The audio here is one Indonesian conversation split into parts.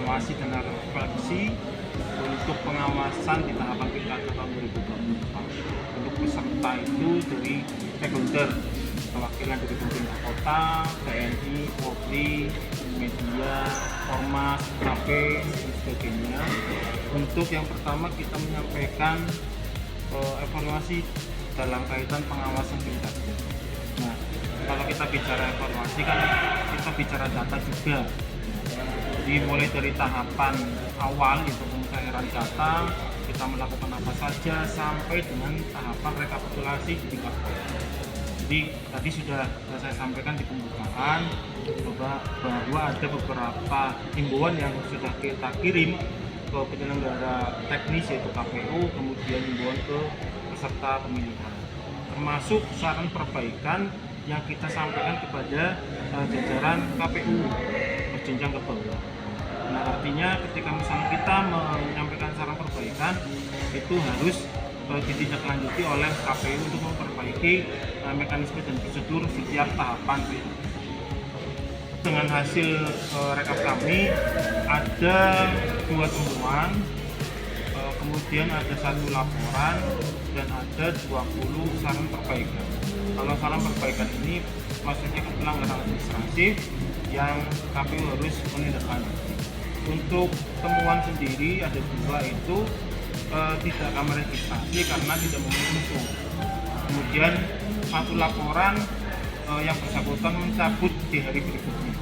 evaluasi dan refleksi untuk pengawasan di tahapan pilkada tahun 2024. Untuk peserta itu dari stakeholder, perwakilan dari pemerintah kota, TNI, Polri, media, ormas, KP, dan sebagainya. Untuk yang pertama kita menyampaikan evaluasi dalam kaitan pengawasan pilkada. Nah, kalau kita bicara evaluasi kan kita bicara data juga. Jadi mulai dari tahapan awal itu pencairan data, kita melakukan apa saja sampai dengan tahapan rekapitulasi di tingkat kota. Jadi tadi sudah saya sampaikan di pembukaan bahwa ada beberapa himbauan yang sudah kita kirim ke penyelenggara teknis yaitu KPU, kemudian himbauan ke peserta pemilihan, termasuk saran perbaikan yang kita sampaikan kepada jajaran KPU berjenjang ke bawah. Nah, artinya ketika misalnya kita menyampaikan saran perbaikan itu harus ditindaklanjuti oleh KPU untuk memperbaiki mekanisme dan prosedur setiap tahapan. Dengan hasil rekap kami ada 2 temuan, kemudian ada 1 laporan dan ada 20 saran perbaikan. Kalau saran perbaikan ini maksudnya pelanggaran administratif yang KPU harus menindaklanjuti. Untuk temuan sendiri ada 2 itu tidak kami registrasi karena tidak memenuhi unsur. Kemudian 1 laporan yang bersangkutan mencabut di hari berikutnya.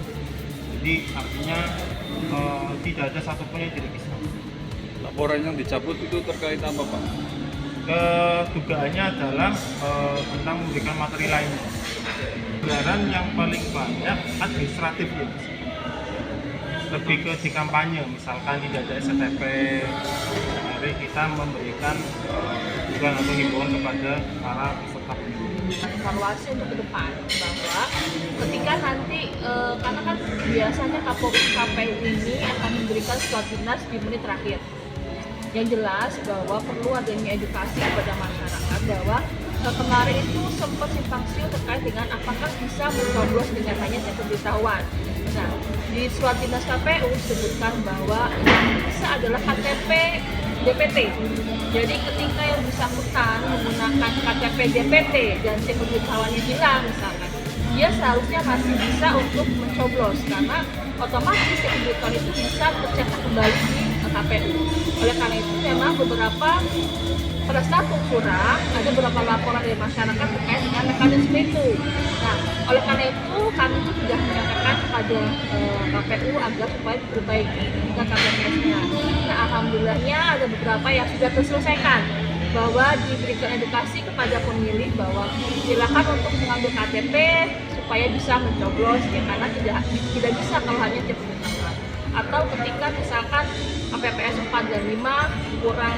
Jadi artinya tidak ada satupun yang diregistrasi. Laporan yang dicabut itu terkait apa, Pak? Dugaannya adalah tentang memberikan materi lainnya. Anggaran yang paling banyak administratif ya, lebih ke di kampanye, misalkan tidak ada STP, jadi kita memberikan dugaan atau himbauan kepada para peserta pemilu. Evaluasi untuk ke depan bahwa ketika nanti karena kan biasanya KPU ini akan memberikan surat dinas di menit terakhir. Yang jelas bahwa perlu adanya edukasi kepada masyarakat bahwa kemarin itu sempat simpang siur terkait dengan apakah bisa mencoblos dengan hanya pemberitahuan. Nah, di surat dinas KPU disebutkan bahwa yang bisa adalah KTP DPT. Jadi ketika yang bersangkutan menggunakan KTP DPT dan pemberitahuannya hilang misalkan, dia seharusnya masih bisa untuk mencoblos karena otomatis pemberitahuan itu bisa tercetak kembali di KPU. Oleh karena itu memang beberapa pada saat kurang ada beberapa laporan dari masyarakat terkait dengan mekanisme itu. Nah, oleh karena itu kami itu sudah menyampaikan kepada KPU agar supaya diperbaiki dengan KPPS-nya. Nah, alhamdulillahnya ada beberapa yang sudah terselesaikan bahwa diberikan edukasi kepada pemilih bahwa silakan untuk mengambil KTP supaya bisa mencoblos ya, karena tidak bisa kalau hanya cek pemberitahuan. Atau ketika misalkan KPPS 4 dan 5 kurang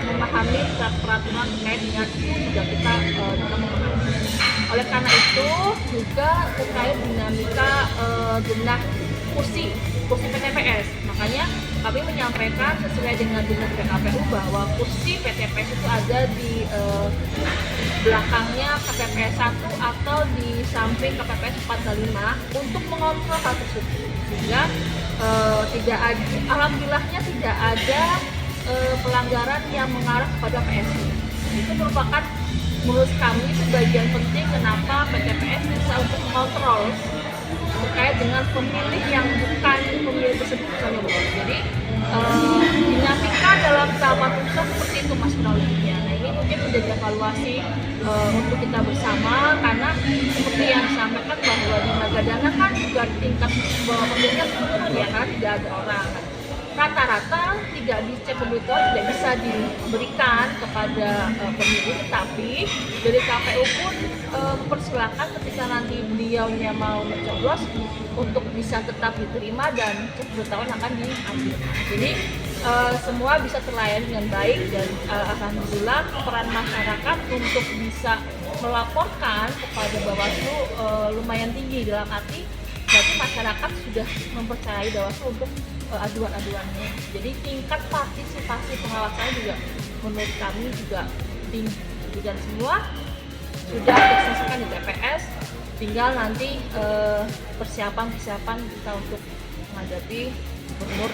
memahami peraturan terkait dengan itu juga kita memahami. Oleh karena itu juga terkait dinamika jumlah kursi PTPS, makanya kami menyampaikan sesuai dengan dinamika KPU bahwa kursi PTPS itu ada di belakangnya KPPS 1 atau di samping KPPS 4 dan 5 untuk mengontrol hal tersebut, sehingga tidak ada, alhamdulillahnya tidak ada pelanggaran yang mengarah kepada PSI. Itu merupakan menurut kami itu bagian penting kenapa PTPS bisa untuk mengontrol terkait dengan pemilih yang bukan pemilih tersebut misalnya. Jadi dinamika dalam tahapan putusan seperti itu Mas kronologinya. Nah, ini mungkin menjadi evaluasi untuk kita bersama karena seperti yang disampaikan bahwa di Magadana kan juga tingkat bahwa pemilihnya turun ya karena tidak ada orang. Rata-rata tidak dicek pemberitahuan tidak bisa diberikan kepada pemilih, tapi dari KPU pun mempersilahkan ketika nanti beliaunya mau mencoblos untuk bisa tetap diterima dan cek pemberitahuan akan diambil. Jadi semua bisa terlayani dengan baik dan alhamdulillah peran masyarakat untuk bisa melaporkan kepada Bawaslu lumayan tinggi dalam arti berarti masyarakat sudah mempercayai Bawaslu untuk aduan-aduannya. Jadi tingkat partisipasi pengawasan juga menurut kami juga tinggi dan semua sudah diselesaikan di TPS. Tinggal nanti persiapan kita untuk menghadapi gubernur